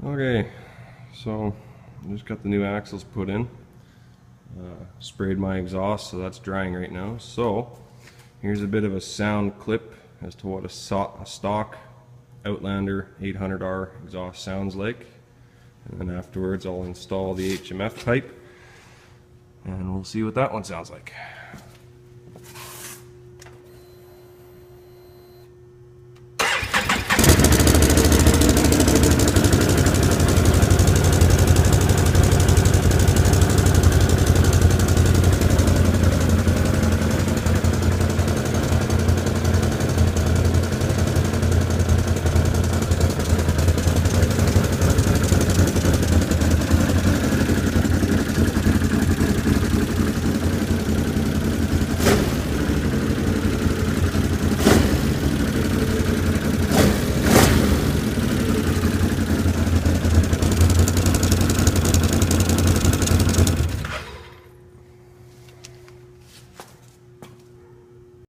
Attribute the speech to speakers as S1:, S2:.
S1: Okay, so I just got the new axles put in. Sprayed my exhaust, so that's drying right now. So here's a bit of a sound clip as to what a stock Outlander 800R exhaust sounds like. And then afterwards I'll install the HMF pipe and we'll see what that one sounds like.